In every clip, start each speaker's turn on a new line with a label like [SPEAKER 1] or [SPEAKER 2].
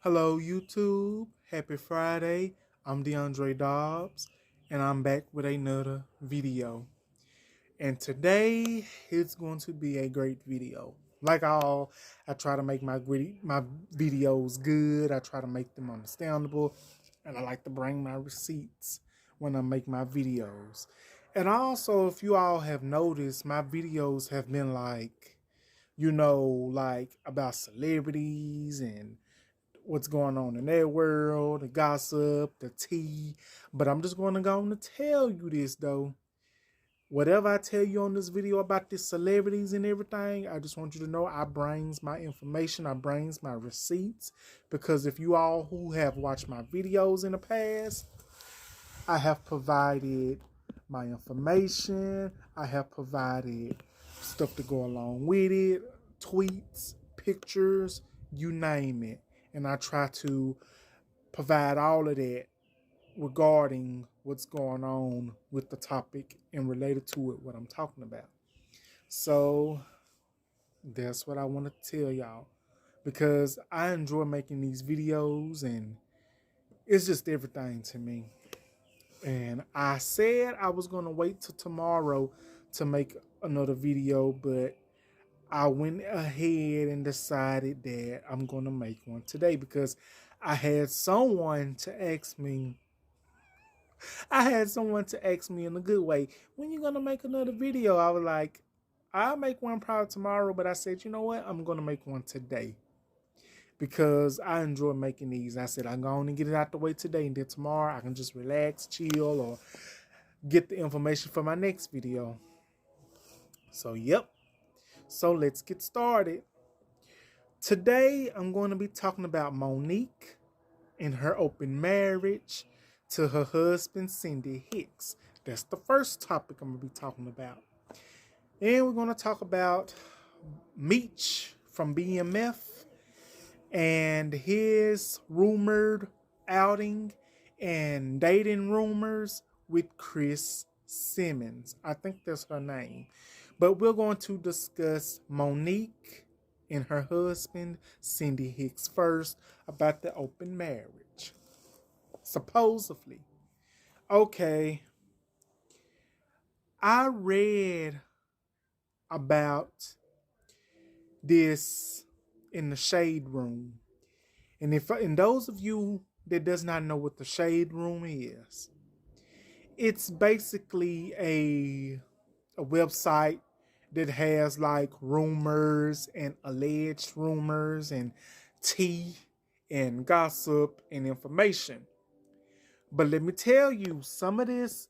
[SPEAKER 1] Hello, YouTube. Happy Friday. I'm DeAndre Dobbs, and I'm back with another video. And today, it's going to be a great video. I try to make my videos good. I try to make them understandable, and I like to bring my receipts when I make my videos. And also, if you all have noticed, my videos have been like about celebrities and what's going on in their world, the gossip, the tea. But I'm just going to go on to tell you this, though. Whatever I tell you on this video about the celebrities and everything, I just want you to know I brings my information, I brings my receipts. Because if you all who have watched my videos in the past, I have provided my information. I have provided stuff to go along with it, tweets, pictures, you name it. And I try to provide all of that regarding what's going on with the topic and related to it, what I'm talking about. So that's what I want to tell y'all, because I enjoy making these videos and it's just everything to me. And I said I was going to wait till tomorrow to make another video, but I went ahead and decided that I'm going to make one today because I had someone to ask me. I had someone to ask me in a good way, when you going to make another video? I was like, I'll make one probably tomorrow, but I said, you know what? I'm going to make one today because I enjoy making these. I said, I'm going to get it out the way today, and then tomorrow I can just relax, chill, or get the information for my next video. So, yep. So, let's get started. Today, I'm going to be talking about Monique and her open marriage to her husband, Cindy Hicks. That's the first topic I'm going to be talking about. And we're going to talk about Meech from BMF and his rumored outing and dating rumors with Chris Simmons. I think that's her name. But we're going to discuss Monique and her husband, Cindy Hicks, first about the open marriage. Supposedly. Okay. I read about this in the shade room. And those of you that does not know what the shade room is, it's basically a website that has like rumors and alleged rumors and tea and gossip and information. But let me tell you, some of this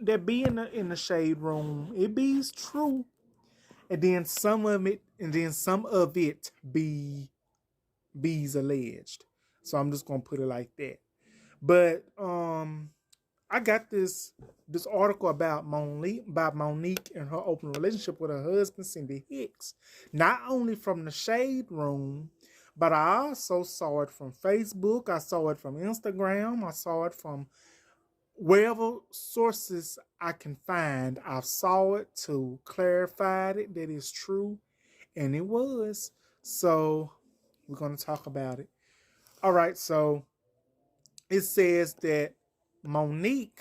[SPEAKER 1] that be in the shade room, it be's true, and then some of it be's alleged. So I'm just gonna put it like that. But I got this article about Monique and her open relationship with her husband, Cindy Hicks. Not only from the shade room, but I also saw it from Facebook. I saw it from Instagram. I saw it from wherever sources I can find. I saw it to clarify it that it's true, and it was. So we're going to talk about it. All right, so it says that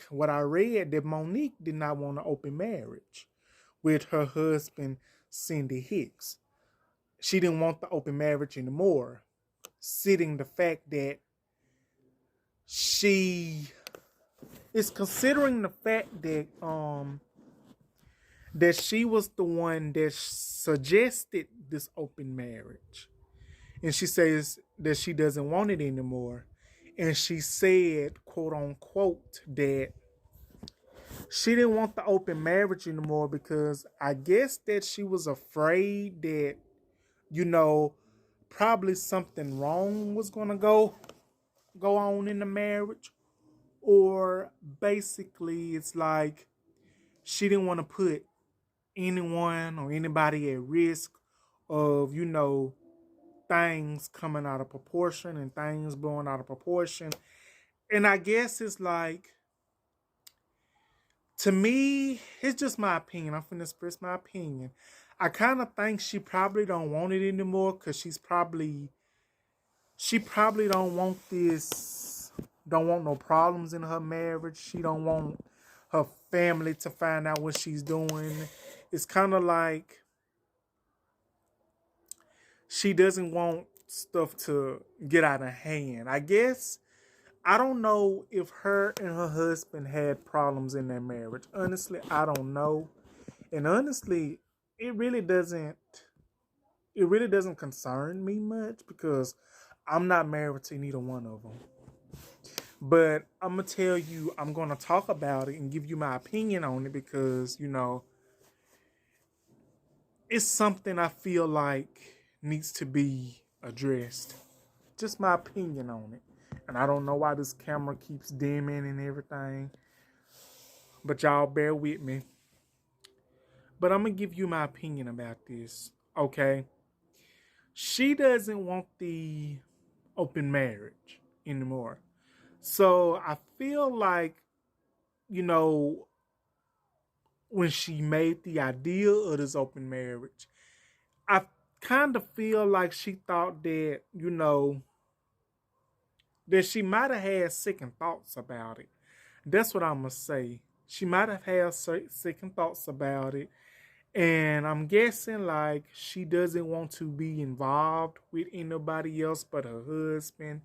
[SPEAKER 1] what I read, that Monique did not want an open marriage with her husband, Cindy Hicks. She didn't want the open marriage anymore, citing the fact that she is considering the fact that she was the one that suggested this open marriage. And she says that she doesn't want it anymore. And she said, quote unquote, that she didn't want the open marriage anymore because I guess that she was afraid that, probably something wrong was going to go on in the marriage. Or basically, it's like she didn't want to put anyone or anybody at risk of, things coming out of proportion and things blowing out of proportion. And I guess it's like, to me, it's just my opinion. I'm finna express my opinion. I kind of think she probably don't want it anymore because she's probably she probably don't want no problems in her marriage. She don't want her family to find out what she's doing. It's kind of like she doesn't want stuff to get out of hand. I guess I don't know if her and her husband had problems in their marriage. Honestly, I don't know. And honestly, it really doesn't it really doesn't concern me much because I'm not married to neither one of them. But I'm gonna tell you, I'm gonna talk about it and give you my opinion on it because it's something I feel like needs to be addressed. Just my opinion on it. And I don't know why this camera keeps dimming and everything, but y'all bear with me. But I'm gonna give you my opinion about this. Okay, she doesn't want the open marriage anymore. So I feel like, you know, when she made the idea of this open marriage, I kind of feel like she thought that, that she might have had second thoughts about it. That's what I'm going to say. She might have had second thoughts about it. And I'm guessing like she doesn't want to be involved with anybody else but her husband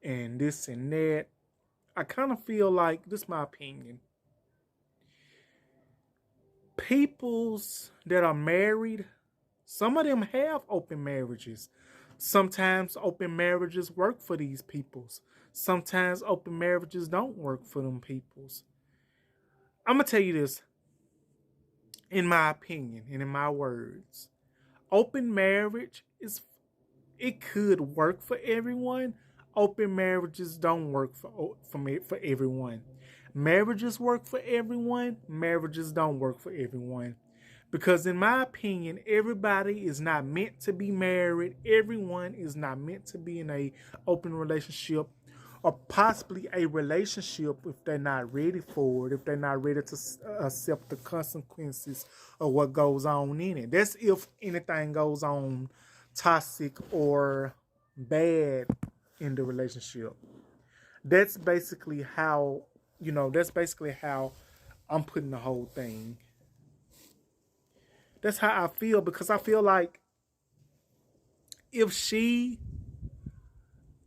[SPEAKER 1] and this and that. I kind of feel like, this is my opinion, peoples that are married, some of them have open marriages. Sometimes open marriages work for these peoples. Sometimes open marriages don't work for them peoples. I'm going to tell you this, in my opinion and in my words. Open marriage it could work for everyone. Open marriages don't work for everyone. Marriages work for everyone. Marriages don't work for everyone. Because in my opinion, everybody is not meant to be married. Everyone is not meant to be in a open relationship or possibly a relationship if they're not ready for it, if they're not ready to accept the consequences of what goes on in it. That's if anything goes on toxic or bad in the relationship. That's basically how, I'm putting the whole thing. That's how I feel because I feel like if she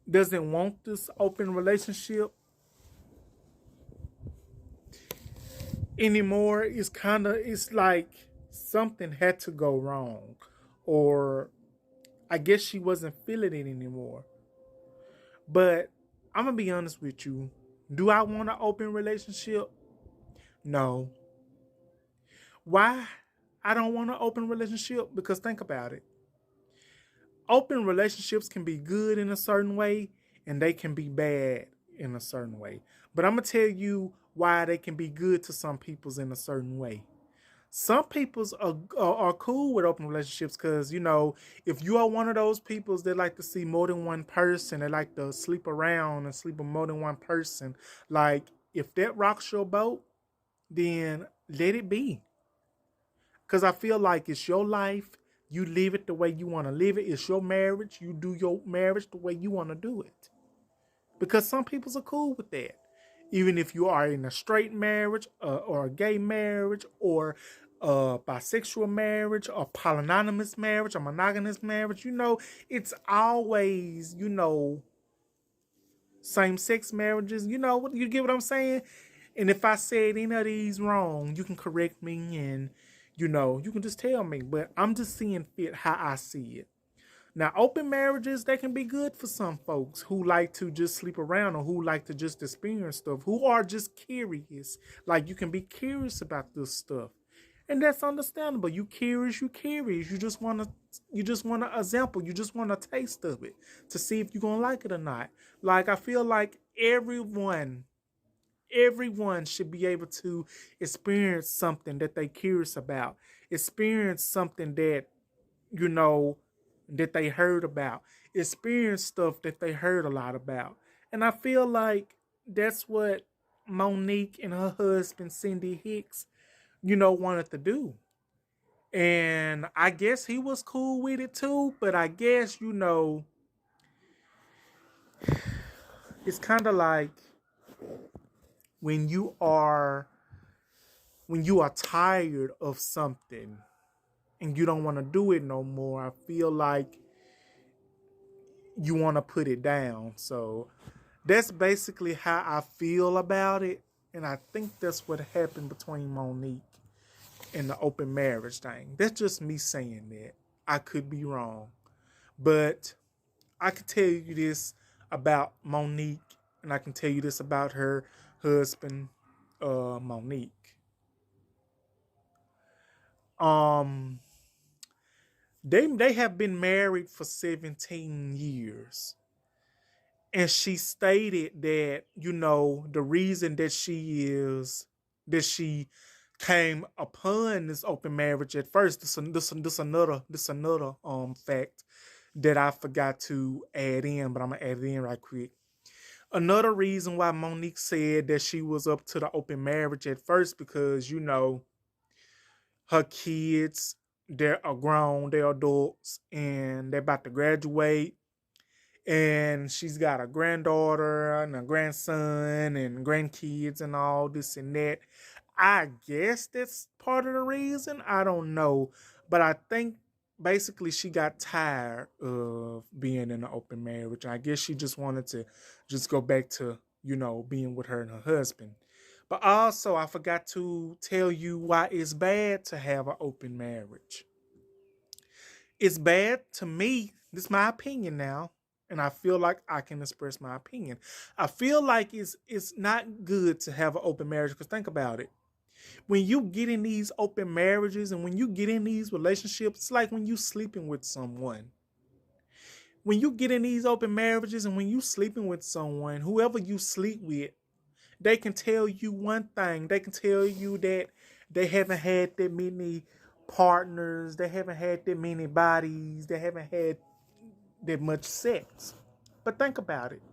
[SPEAKER 1] doesn't want this open relationship anymore, it's like something had to go wrong. Or I guess she wasn't feeling it anymore. But I'm gonna be honest with you. Do I want an open relationship? No. Why I don't want an open relationship? Because think about it. Open relationships can be good in a certain way and they can be bad in a certain way. But I'm going to tell you why they can be good to some people's in a certain way. Some people's are cool with open relationships because, if you are one of those peoples that like to see more than one person, they like to sleep around and sleep with more than one person, like if that rocks your boat, then let it be. Because I feel like it's your life. You live it the way you want to live it. It's your marriage. You do your marriage the way you want to do it. Because some people are cool with that. Even if you are in a straight marriage or a gay marriage or a bisexual marriage or polyamorous marriage or monogamous marriage, it's always, same-sex marriages. You get what I'm saying? And if I said any of these wrong, you can correct me and, you can just tell me. But I'm just seeing fit how I see it. Now, open marriages, they can be good for some folks who like to just sleep around or who like to just experience stuff, who are just curious. Like, you can be curious about this stuff. And that's understandable. You curious, you curious. You just want an example. You just want a taste of it to see if you're gonna like it or not. Like, I feel like everyone should be able to experience something that they curious about. Experience something that, you know, that they heard about. Experience stuff that they heard a lot about. And I feel like that's what Monique and her husband Cindy Hicks, wanted to do. And I guess he was cool with it too, but I guess, It's kind of like when you are tired of something and you don't want to do it no more. I feel like you want to put it down. So that's basically how I feel about it. And I think that's what happened between Monique and the open marriage thing. That's just me saying that. I could be wrong. But I can tell you this about Monique, and I can tell you this about her husband, Monique. Um, they have been married for 17 years. And she stated that, the reason that she came upon this open marriage at first, this another fact that I forgot to add in, but I'm gonna add it in right quick. Another reason why Monique said that she was up to the open marriage at first, because her kids, they're grown, they're adults, and they're about to graduate, and she's got a granddaughter and a grandson and grandkids and all this and that. I guess that's part of the reason. I don't know. But I think basically she got tired of being in an open marriage. I guess she just wanted to just go back to, being with her and her husband. But also, I forgot to tell you why it's bad to have an open marriage. It's bad to me. This is my opinion now. And I feel like I can express my opinion. I feel like it's not good to have an open marriage, because think about it. When you get in these open marriages and when you get in these relationships, it's like when you sleeping with someone. When you get in these open marriages and when you sleeping with someone, whoever you sleep with, they can tell you one thing. They can tell you that they haven't had that many partners, they haven't had that many bodies, they haven't had that much sex. But think about it.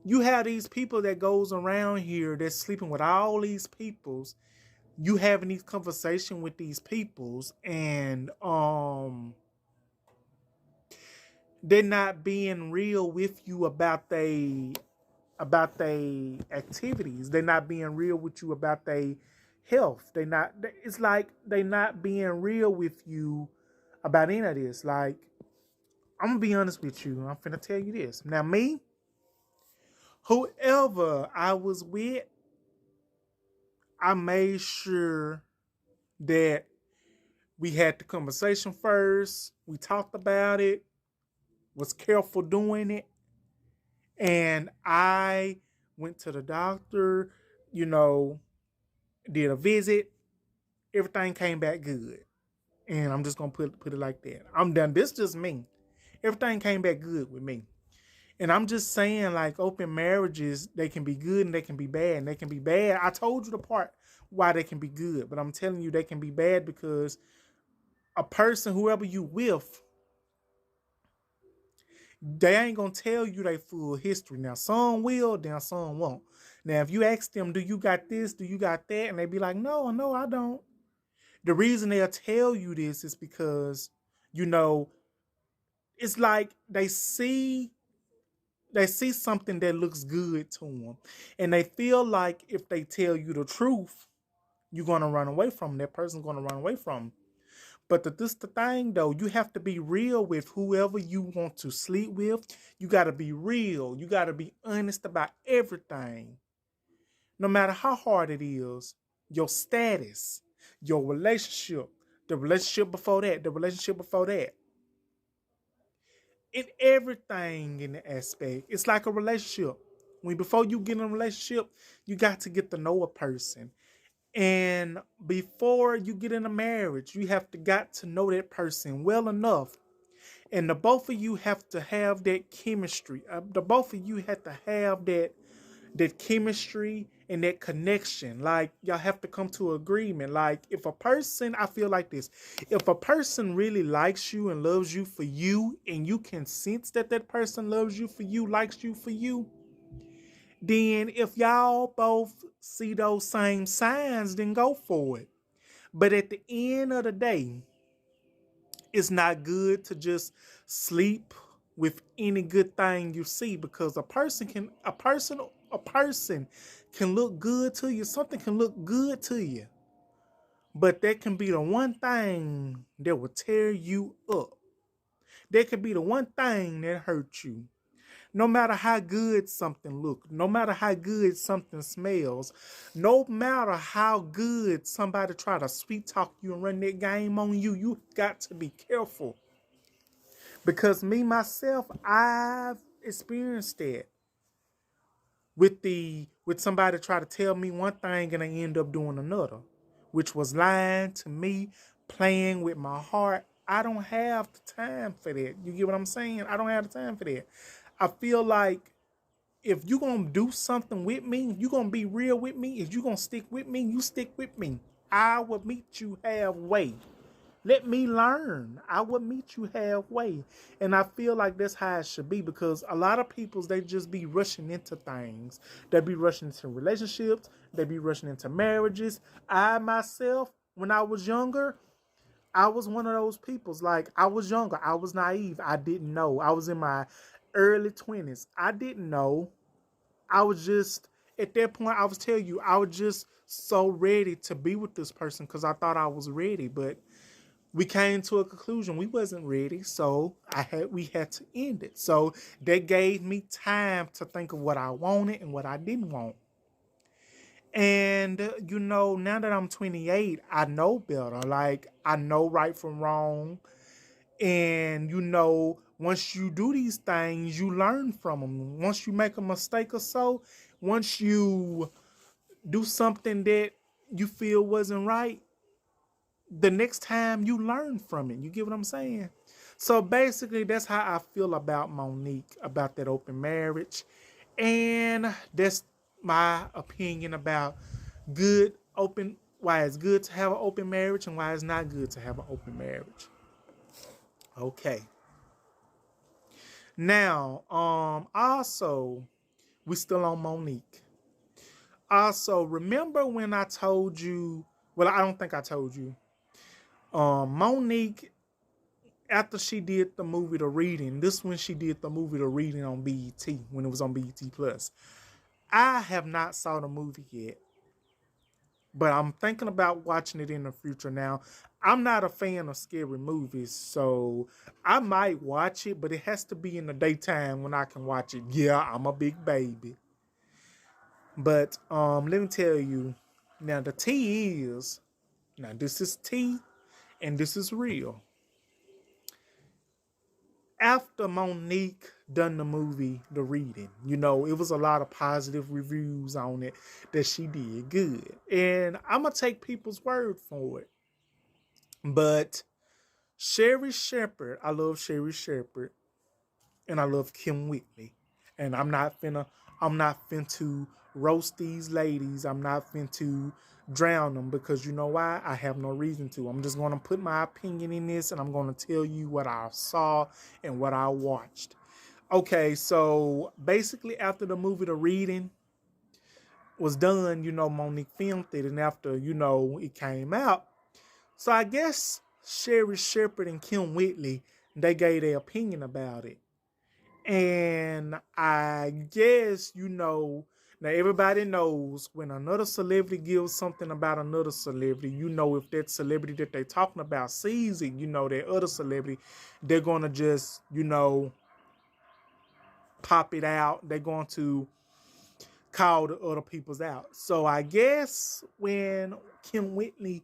[SPEAKER 1] You have these people that goes around here that's sleeping with all these peoples. You having these conversations with these peoples, and they're not being real with you about they activities. They're not being real with you about their health. It's like they not being real with you about any of this. Like, I'm gonna be honest with you. I'm finna tell you this. Now, me, whoever I was with, I made sure that we had the conversation first. We talked about it, was careful doing it. And I went to the doctor, you know, did a visit. Everything came back good. And I'm just gonna put it like that. I'm done. This is just me. Everything came back good with me. And I'm just saying, like, open marriages, they can be good and they can be bad. And they can be bad. I told you the part why they can be good, but I'm telling you they can be bad because a person, whoever you with, they ain't gonna tell you their full history. Now, some will, then some won't. Now, if you ask them, do you got this? Do you got that? And they be like, no, I don't. The reason they'll tell you this is because, you know, it's like they see something that looks good to them. And they feel like if they tell you the truth, you're gonna run away from them. That person's gonna run away from them. But this the thing though, you have to be real with whoever you want to sleep with. You gotta be real. You gotta be honest about everything. No matter how hard it is, your status, your relationship, the relationship before that, the relationship before that. In everything in the aspect. It's like a relationship. When before you get in a relationship, you got to get to know a person. And before you get in a marriage, you have to got to know that person well enough. And the both of you have to have that chemistry. The both of you have to have that chemistry and that connection. Like, y'all have to come to an agreement. Like, if a person, I feel like this, if a person really likes you and loves you for you, and you can sense that that person loves you for you, likes you for you, then if y'all both see those same signs, then go for it. But at the end of the day, it's not good to just sleep with any good thing you see, because a person can look good to you. Something can look good to you, but that can be the one thing that will tear you up. That could be the one thing that hurts you. No matter how good something looks, no matter how good something smells, no matter how good somebody try to sweet talk you and run that game on you, you got to be careful. Because me myself, I've experienced that with somebody try to tell me one thing and I end up doing another, which was lying to me, playing with my heart. I don't have the time for that. You get what I'm saying? I don't have the time for that. I feel like if you're going to do something with me, you're going to be real with me, if you're going to stick with me, you stick with me. I will meet you halfway. Let me learn. I will meet you halfway. And I feel like that's how it should be, because a lot of people, they just be rushing into things. They be rushing into relationships. They be rushing into marriages. I myself, when I was younger, I was one of those peoples. Like, I was younger. I was naive. I didn't know. I was in my early 20s. I didn't know. I was just, at that point, I was telling you, I was just so ready to be with this person because I thought I was ready. But we came to a conclusion we wasn't ready, so we had to end it. So that gave me time to think of what I wanted and what I didn't want. And now that I'm 28, I know better. Like, I know right from wrong. And once you do these things, you learn from them. Once you make a mistake or so, once you do something that you feel wasn't right, the next time you learn from it. You get what I'm saying? So basically, that's how I feel about Monique, about that open marriage. And that's my opinion about why it's good to have an open marriage and why it's not good to have an open marriage. Okay. Now, also, we still on Monique. Also, remember when I told you, well, I don't think I told you. Monique, after she did the movie The Reading, this when she did the movie The Reading on BET, when it was on BET Plus. I have not saw the movie yet, but I'm thinking about watching it in the future. Now, I'm not a fan of scary movies, so I might watch it, but it has to be in the daytime when I can watch it. Yeah, I'm a big baby. But let me tell you, now the tea is, now this is tea and this is real. After Monique done the movie The Reading, it was a lot of positive reviews on it that she did good. And I'm going to take people's word for it. But Sherri Shepherd, I love Sherri Shepherd, and I love Kim Whitney. And I'm not finna roast these ladies. I'm not finna drown them, because you know why? I have no reason to. I'm just gonna put my opinion in this, and I'm gonna tell you what I saw and what I watched. Okay, so basically after the movie The Reading was done, Monique filmed it, and after, it came out. So I guess Sherri Shepherd and Kim Whitley, they gave their opinion about it. And I guess, now everybody knows when another celebrity gives something about another celebrity, if that celebrity that they're talking about sees it, that other celebrity, they're going to just, pop it out. They're going to call the other people's out. So I guess when Kim Whitney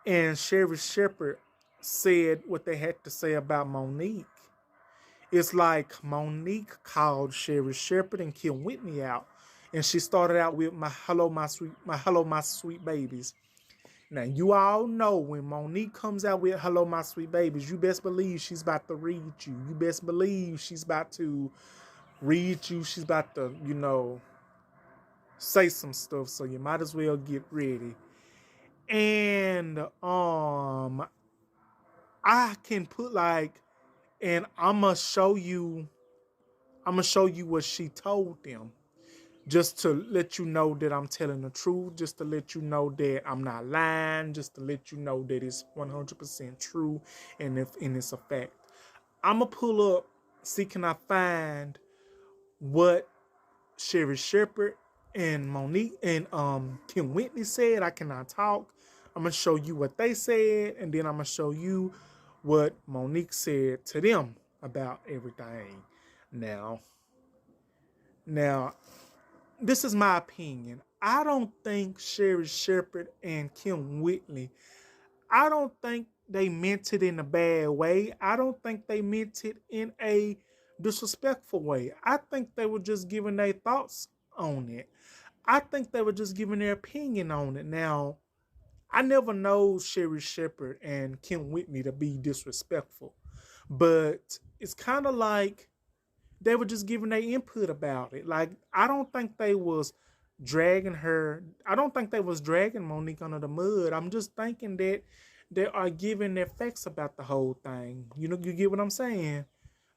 [SPEAKER 1] and Sherri Shepherd said what they had to say about Monique, it's like Monique called Sherri Shepherd and Kim Whitney out. And she started out with my hello, my sweet babies. Now, you all know when Monique comes out with hello, my sweet babies, you best believe she's about to read you. You best believe she's about to read you. She's about to, say some stuff. So you might as well get ready. And I can put and I'm gonna show you what she told them, just to let you know that I'm telling the truth, just to let you know that I'm not lying, just to let you know that it's 100% true and it's a fact. I'm gonna pull up see, can I find what Sherri Shepherd and Monique and Kim Whitney said? I cannot talk. I'm gonna show you what they said, and then I'm gonna show you what Monique said to them about everything. Now, now, this is my opinion. I don't think Sherri Shepherd and Kim Whitney, I don't think they meant it in a bad way. I don't think they meant it in a disrespectful way. I think they were just giving their thoughts on it. I think they were just giving their opinion on it. Now, I never know Sherri Shepherd and Kim Whitney to be disrespectful, but it's kind of like they were just giving their input about it. Like, I don't think they was dragging her. I don't think they was dragging Monique under the mud. I'm just thinking that they are giving their facts about the whole thing. You know, you get what I'm saying?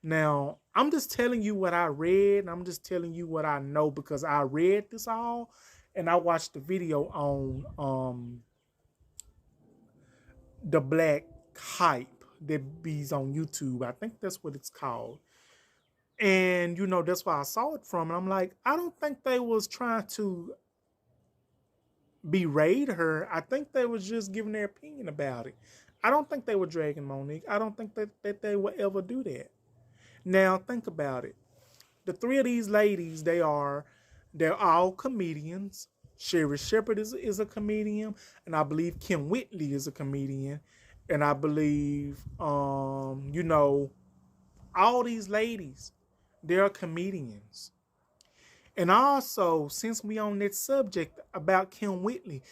[SPEAKER 1] Now, I'm just telling you what I read, and I'm just telling you what I know because I read this all and I watched the video on the Black Hype that be's on YouTube. I think that's what it's called. And, you know, that's why I saw it from. And I'm like, I don't think they was trying to berate her. I think they was just giving their opinion about it. I don't think they were dragging Monique. I don't think that they would ever do that. Now, think about it. The three of these ladies, they're all comedians. Sherri Shepherd is a comedian. And I believe Kim Whitley is a comedian. And I believe, you know, all these ladies, they're comedians. And also, since we on that subject about Kim Whitley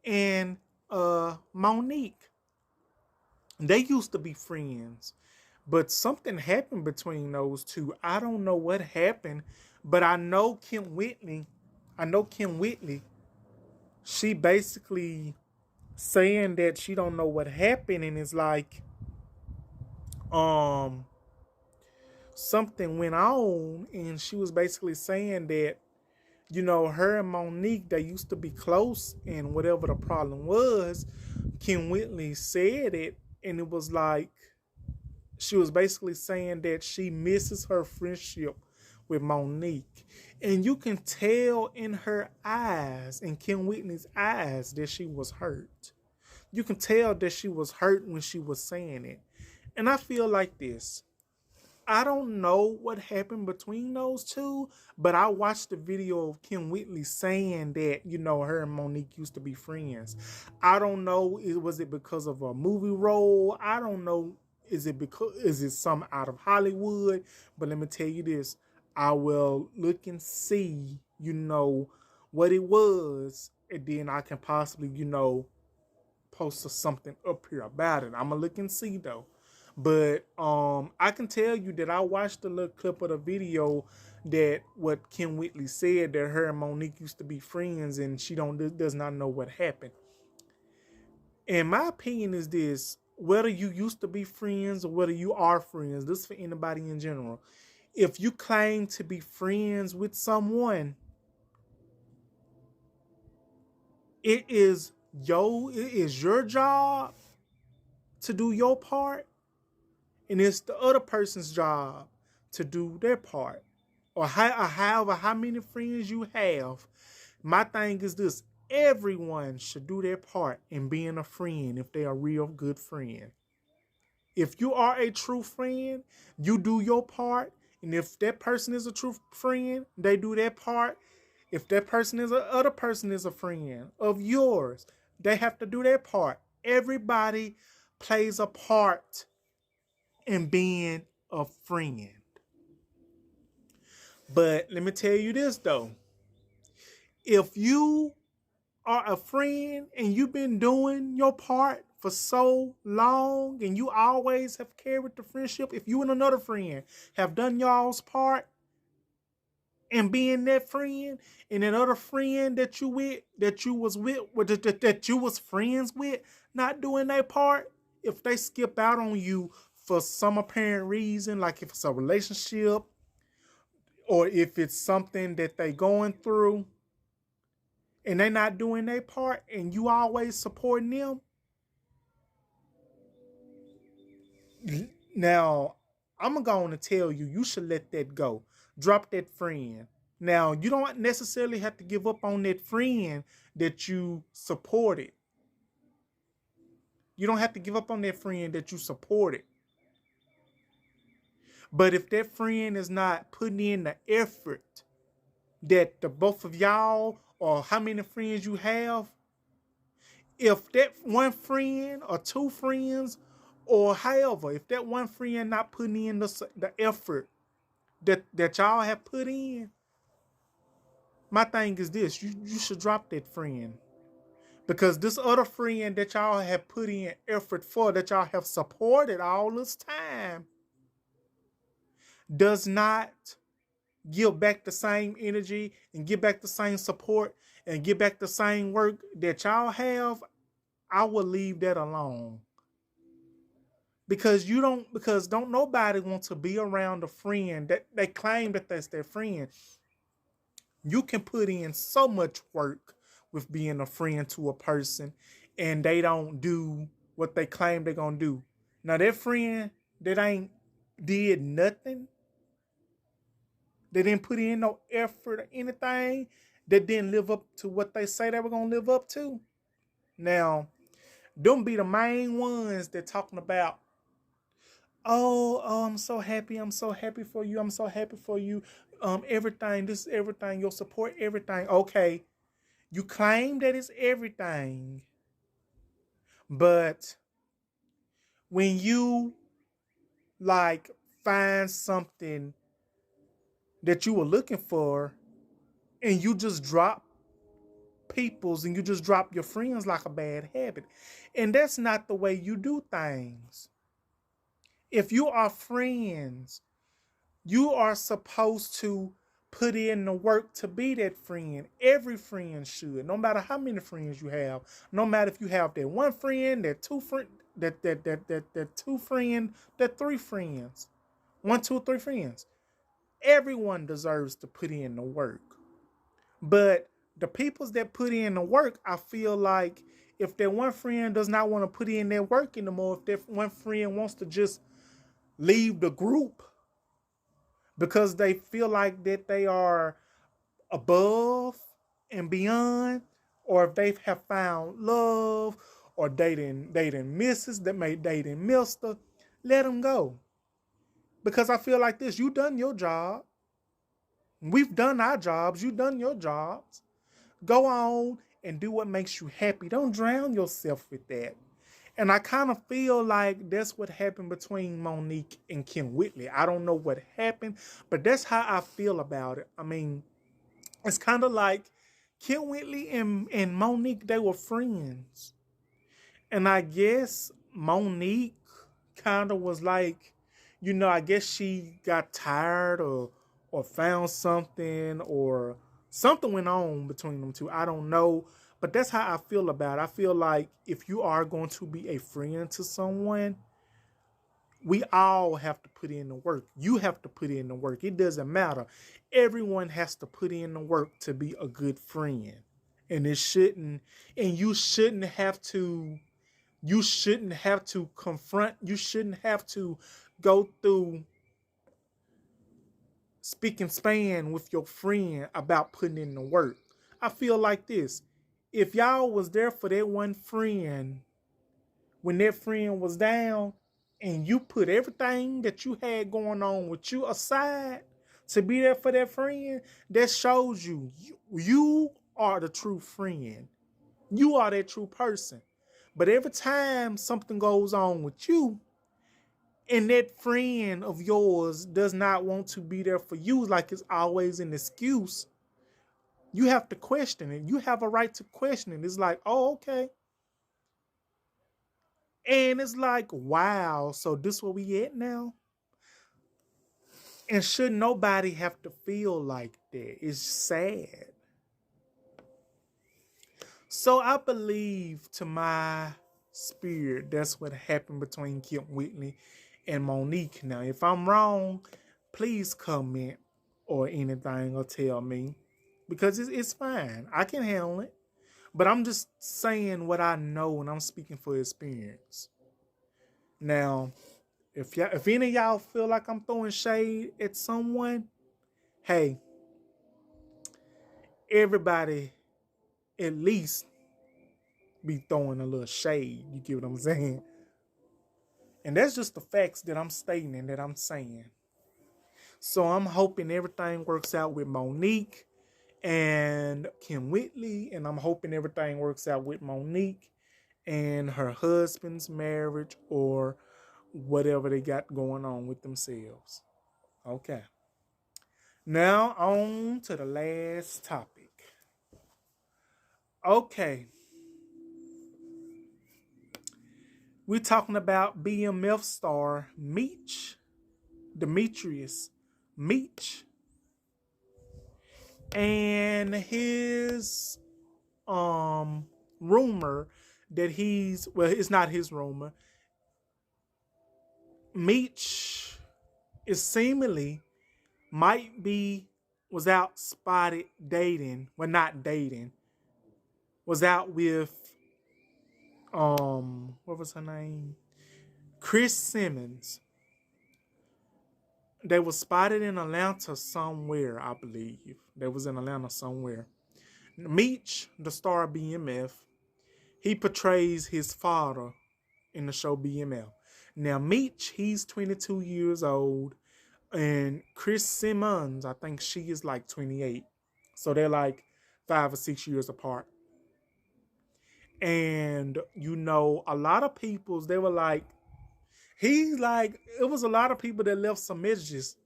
[SPEAKER 1] and Monique, they used to be friends. But something happened between those two. I don't know what happened, but I know Kim Whitley, she basically saying that she don't know what happened, and it's like something went on, and she was basically saying that, you know, her and Monique, they used to be close, and whatever the problem was, Kim Whitley said it, and it was like she was basically saying that she misses her friendship with Monique. And you can tell in her eyes, in Kim Whitney's eyes, that she was hurt. You can tell that she was hurt when she was saying it. And I feel like this. I don't know what happened between those two, but I watched the video of Kim Whitley saying that, you know, her and Monique used to be friends. I don't know, was it because of a movie role? I don't know, is it some out of Hollywood? But let me tell you this, I will look and see, you know, what it was, and then I can possibly, you know, post something up here about it. I'm gonna look and see though. But I can tell you that I watched a little clip of the video that what Kim Whitley said, that her and Monique used to be friends and she does not know what happened. And my opinion is this: whether you used to be friends or whether you are friends, this is for anybody in general. If you claim to be friends with someone, it is your job to do your part, and it's the other person's job to do their part. Or however, how many friends you have. My thing is this: everyone should do their part in being a friend if they're a real good friend. If you are a true friend, you do your part. And if that person is a true friend, they do their part. If that person is other person is a friend of yours, they have to do their part. Everybody plays a part in being a friend. But let me tell you this though. If you are a friend and you've been doing your part for so long and you always have carried the friendship, if you and another friend have done y'all's part and being that friend, and another friend that you was friends with, not doing their part, if they skip out on you for some apparent reason, like if it's a relationship or if it's something that they going through, and they not doing their part, and you always supporting them, now I'm going to go on and tell you, you should let that go. Drop that friend. Now, you don't necessarily have to give up on that friend that you supported. You don't have to give up on that friend that you supported. But if that friend is not putting in the effort that the both of y'all or how many friends you have, if that one friend or two friends or however, if that one friend not putting in the effort that y'all have put in, my thing is this, you should drop that friend. Because this other friend that y'all have put in effort for, that y'all have supported all this time, does not give back the same energy and give back the same support and give back the same work that y'all have, I will leave that alone. Because don't nobody want to be around a friend that they claim that that's their friend. You can put in so much work with being a friend to a person and they don't do what they claim they're gonna do. Now that friend that ain't did nothing, they didn't put in no effort or anything, that didn't live up to what they say they were gonna live up to. Now, them be the main ones that talking about, oh, I'm so happy for you, I'm so happy for you. Everything, this is everything, your support, everything. Okay, you claim that it's everything, but when you like find something that you were looking for and you just drop people's and you just drop your friends like a bad habit. And that's not the way you do things. If you are friends, you are supposed to put in the work to be that friend. Every friend should, no matter how many friends you have, no matter if you have that one friend, that two friend, that two friend, that three friends, one, two, three friends. Everyone deserves to put in the work. But the peoples that put in the work, I feel like if that one friend does not want to put in their work anymore, if that one friend wants to just leave the group because they feel like that they are above and beyond, or if they have found love, or dating misses that may dating mister, let them go. Because I feel like this, you done your job. We've done our jobs. You done your jobs. Go on and do what makes you happy. Don't drown yourself with that. And I kind of feel like that's what happened between Monique and Kim Whitley. I don't know what happened, but that's how I feel about it. I mean, it's kind of like Kim Whitley and Monique, they were friends. And I guess Monique kind of was like, I guess she got tired or found something or something went on between them two. I don't know. But that's how I feel about it. I feel like if you are going to be a friend to someone, we all have to put in the work. You have to put in the work. It doesn't matter. Everyone has to put in the work to be a good friend. And you shouldn't have to confront, you shouldn't have to go through speak and span with your friend about putting in the work. I feel like this. If y'all was there for that one friend when that friend was down and you put everything that you had going on with you aside to be there for that friend, that shows you are the true friend. You are that true person. But every time something goes on with you and that friend of yours does not want to be there for you, like it's always an excuse, you have to question it. You have a right to question it. It's like, oh, okay. And it's like, wow, so this where we at now? And should nobody have to feel like that? It's sad. So I believe to my spirit that's what happened between Kim Whitney and Monique. Now, if I'm wrong, please comment or anything or tell me. Because it's fine. I can handle it. But I'm just saying what I know and I'm speaking for experience. Now, If any of y'all feel like I'm throwing shade at someone, hey, everybody at least be throwing a little shade. You get what I'm saying? And that's just the facts that I'm stating and that I'm saying. So I'm hoping everything works out with Monique and Kim Whitley, and I'm hoping everything works out with Monique and her husband's marriage or whatever they got going on with themselves. Okay. Now on to the last topic. Okay. We're talking about BMF star Meech, Demetrius Meech, and his rumor that it's not his rumor. Meech is seemingly was out spotted dating, well not dating, was out with what was her name? Chris Simmons. They were spotted in Atlanta somewhere, I believe. They was in Atlanta somewhere. Meech, the star of BMF, he portrays his father in the show BMF. Now Meech, he's 22 years old, and Chris Simmons, I think she is like 28. So they're like 5 or 6 years apart. And a lot of people, they were like, it was a lot of people that left some messages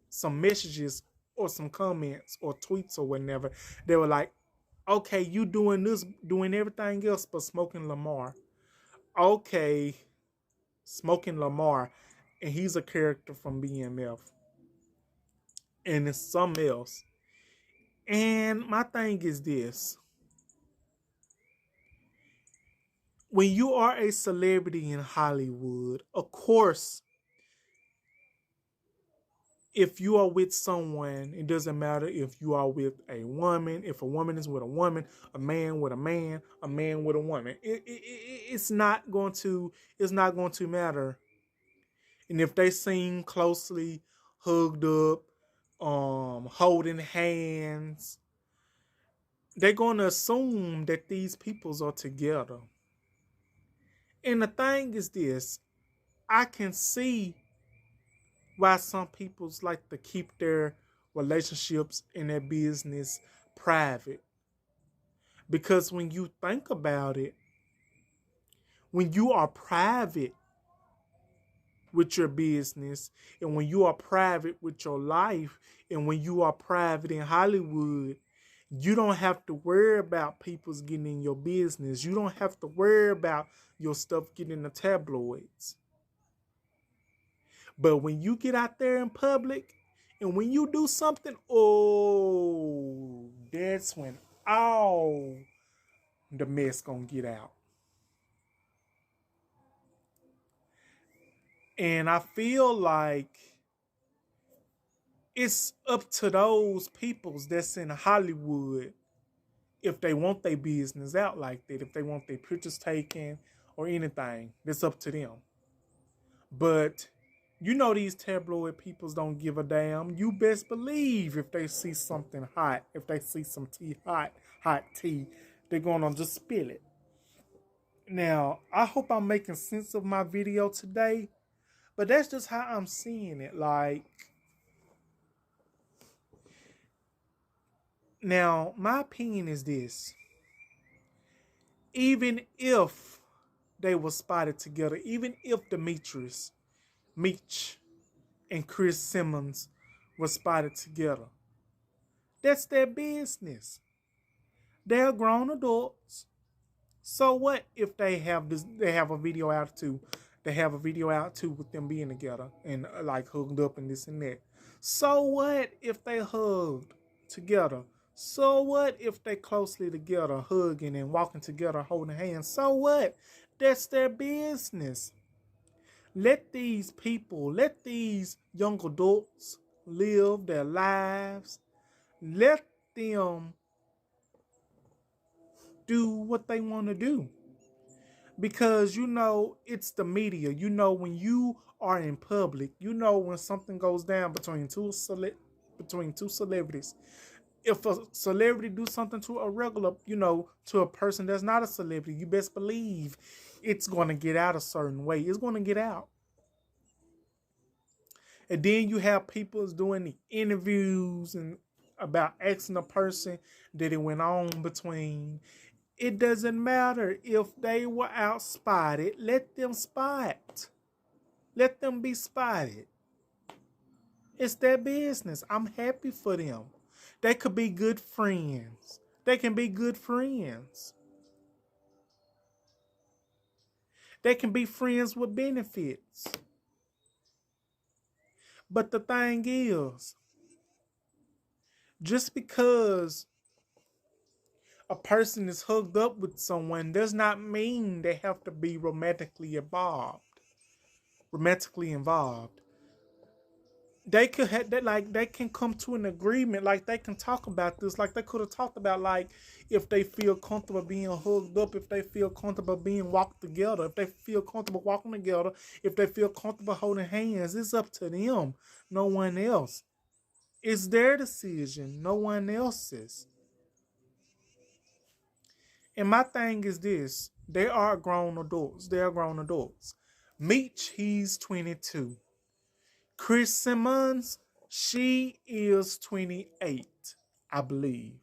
[SPEAKER 1] or some comments or tweets or whatever. They were like, okay, you doing this, doing everything else but smoking Lamar. Okay, smoking Lamar, and he's a character from BMF, and it's something else. And my thing is this: when you are a celebrity in Hollywood, of course, if you are with someone, it doesn't matter if you are with a woman, if a woman is with a woman, a man with a man with a woman. It's not going to matter. And if they seem closely hugged up, holding hands, they're going to assume that these peoples are together. And the thing is this: I can see why some peoples like to keep their relationships and their business private. Because when you think about it, when you are private with your business, and when you are private with your life, and when you are private in Hollywood, you don't have to worry about people's getting in your business. You don't have to worry about your stuff getting in the tabloids. But when you get out there in public and when you do something, oh, that's when all the mess gonna get out. And I feel like it's up to those peoples that's in Hollywood if they want their business out like that, if they want their pictures taken or anything. That's up to them. But these tabloid peoples don't give a damn. You best believe if they see something hot, if they see some tea, hot tea, they're gonna just spill it. Now, I hope I'm making sense of my video today, but that's just how I'm seeing it. Like, now, my opinion is this: even if they were spotted together, even if Demetrius, Meech, and Chris Simmons were spotted together, that's their business. They're grown adults. So what if they have this? They have a video out too. They have a video out too with them being together and like hugged up and this and that. So what if they hugged together? So what if they closely together, hugging and walking together, holding hands? So what? That's their business. Let these people, let these young adults live their lives. Let them do what they want to do. Because it's the media. When you are in public, when something goes down between two celebrities. If a celebrity do something to a regular, to a person that's not a celebrity, you best believe it's going to get out a certain way. It's going to get out. And then you have people doing the interviews and about asking a person that it went on between. It doesn't matter if they were out spotted. Let them spot. Let them be spotted. It's their business. I'm happy for them. They could be good friends. They can be good friends. They can be friends with benefits. But the thing is, just because a person is hooked up with someone does not mean they have to be romantically involved. Romantically involved. They could have that, like they can come to an agreement, like they can talk about this, like they could have talked about, like, if they feel comfortable being hooked up, if they feel comfortable being walked together, if they feel comfortable walking together, if they feel comfortable holding hands. It's up to them, no one else. It's their decision, no one else's. And my thing is this: they are grown adults. They are grown adults. Meech, he's 22. Chris Simmons, she is 28, I believe.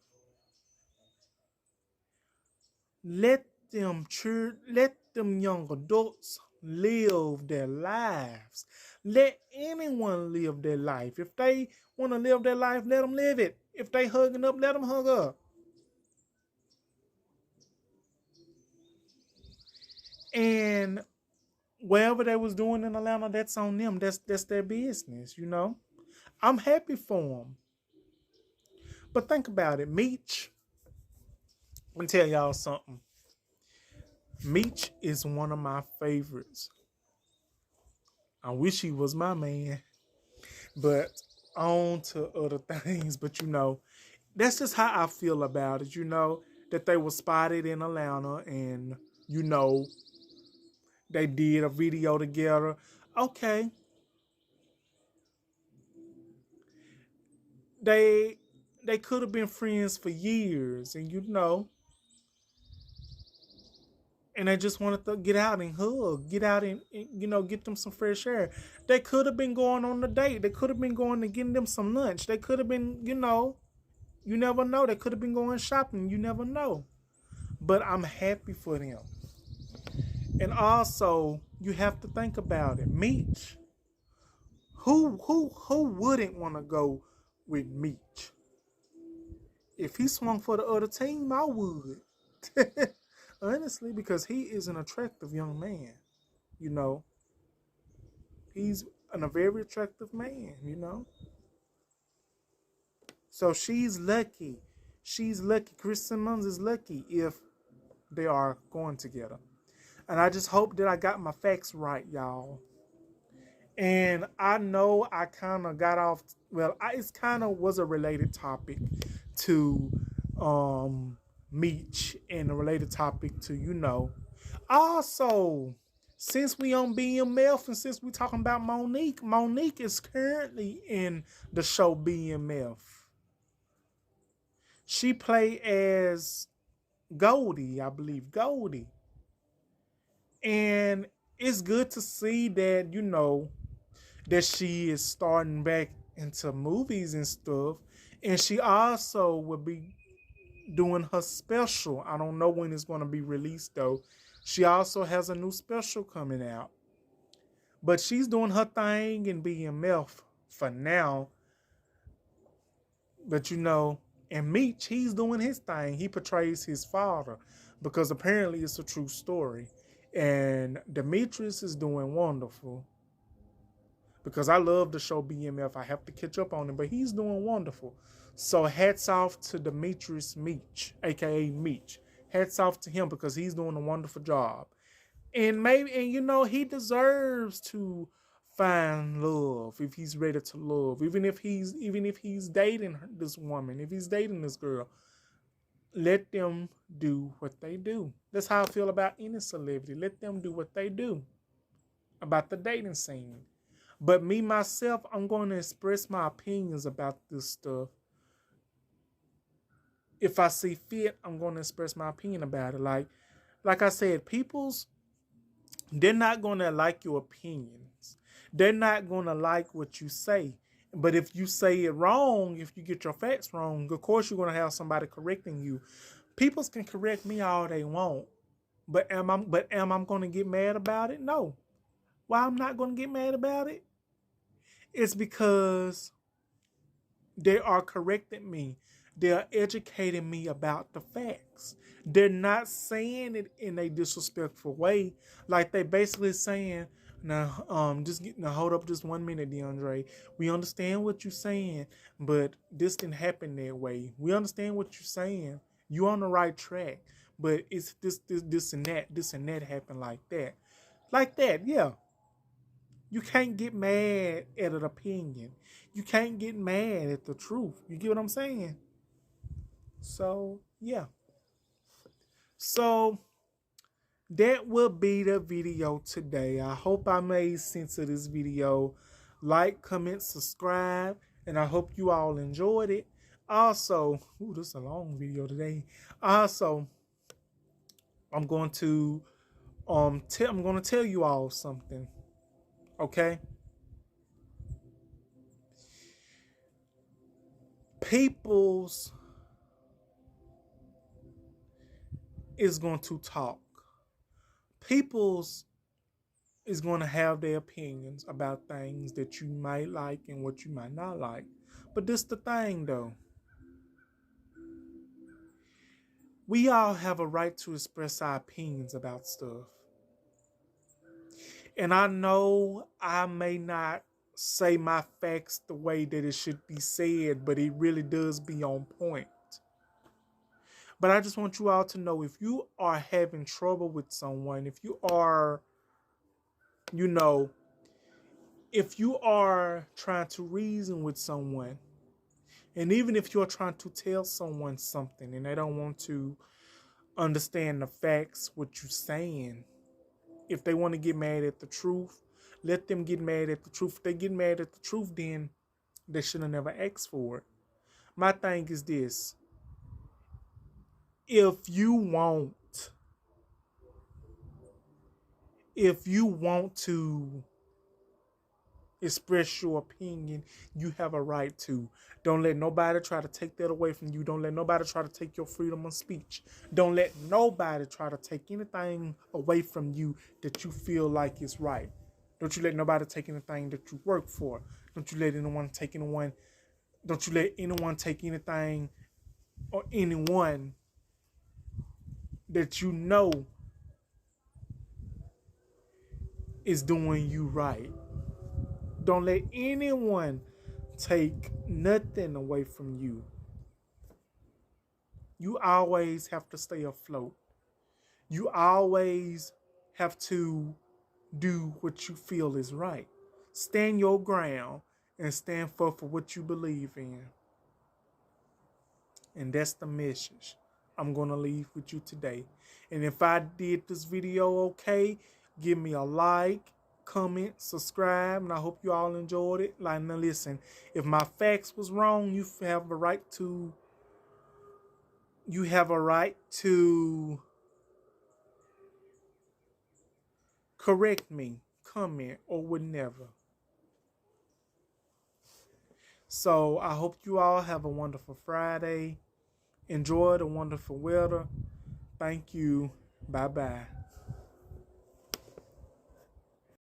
[SPEAKER 1] Let them young adults live their lives. Let anyone live their life. If they want to live their life, let them live it. If they hugging up, let them hug up. And whatever they was doing in Atlanta, that's on them. That's their business. I'm happy for them. But think about it, Meech. Let me tell y'all something. Meech is one of my favorites. I wish he was my man, but on to other things. But that's just how I feel about it. That they were spotted in Atlanta, and they did a video together. Okay, they they could have been friends for years, and and they just wanted to get out and hug, get out and get them some fresh air. They could have been going on a date. They could have been going to getting them some lunch. They could have been. You never know. They could have been going shopping. You never know. But I'm happy for them. And also, you have to think about it. Meech. Who wouldn't want to go with Meech? If he swung for the other team, I would. Honestly, because he is an attractive young man. You know, he's a very attractive man. So she's lucky. She's lucky. Chris Simmons is lucky if they are going together. And I just hope that I got my facts right, y'all. And I know I kind of got off. Well, it's kind of was a related topic to Meech, and a related topic to Also, since we on BMF and since we talking about Monique is currently in the show BMF. She played as Goldie, I believe, Goldie. And it's good to see that she is starting back into movies and stuff. And she also will be doing her special. I don't know when it's going to be released though. She also has a new special coming out. But she's doing her thing in BMF for now. But and Meech, he's doing his thing. He portrays his father because apparently it's a true story. And Demetrius is doing wonderful because I love the show BMF. I have to catch up on him, but he's doing wonderful. So hats off to Demetrius Meech, aka Meech. Hats off to him because he's doing a wonderful job. And he deserves to find love if he's ready to love. Even if he's dating this woman, if he's dating this girl. Let them do what they do. That's how I feel about any celebrity. Let them do what they do about the dating scene. But me, myself, I'm going to express my opinions about this stuff. If I see fit, I'm going to express my opinion about it. Like I said, they're not going to like your opinions. They're not going to like what you say. But if you say it wrong, if you get your facts wrong, of course you're going to have somebody correcting you. People can correct me all they want. But am I going to get mad about it? No. Why I'm not going to get mad about it? It's because they are correcting me. They are educating me about the facts. They're not saying it in a disrespectful way. Like they basically saying, now, hold up just 1 minute, DeAndre. We understand what you're saying, but this didn't happen that way. We understand what you're saying. You're on the right track, but it's this and that happened like that. Yeah, you can't get mad at an opinion. You can't get mad at the truth. You get what I'm saying? So, yeah. So, that will be the video today. I hope I made sense of this video. Like, comment, subscribe, and I hope you all enjoyed it. Also, this is a long video today. Also, I'm going to tell you all something. Okay? People's is going to talk. People's is going to have their opinions about things that you might like and what you might not like. But this the thing though. We all have a right to express our opinions about stuff. And I know I may not say my facts the way that it should be said, but it really does be on point. But I just want you all to know, if you are having trouble with someone, if you are, if you are trying to reason with someone, and even if you're trying to tell someone something and they don't want to understand the facts, what you're saying, if they want to get mad at the truth, let them get mad at the truth. If they get mad at the truth, then they should have never asked for it. My thing is this. If you want to express your opinion, you have a right to. Don't let nobody try to take that away from you. Don't let nobody try to take your freedom of speech. Don't let nobody try to take anything away from you that you feel like is right. Don't you let nobody take anything that you work for. Don't you let anyone take anything or anyone that you know is doing you right. Don't let anyone take nothing away from you. You always have to stay afloat. You always have to do what you feel is right. Stand your ground and stand for what you believe in. And that's the message I'm going to leave with you today. And if I did this video okay, give me a like, comment, subscribe, and I hope you all enjoyed it. Like, now listen, if my facts was wrong, you have a right to correct me, comment, or whatever. So I hope you all have a wonderful Friday. Enjoy the wonderful weather. Thank you. Bye-bye.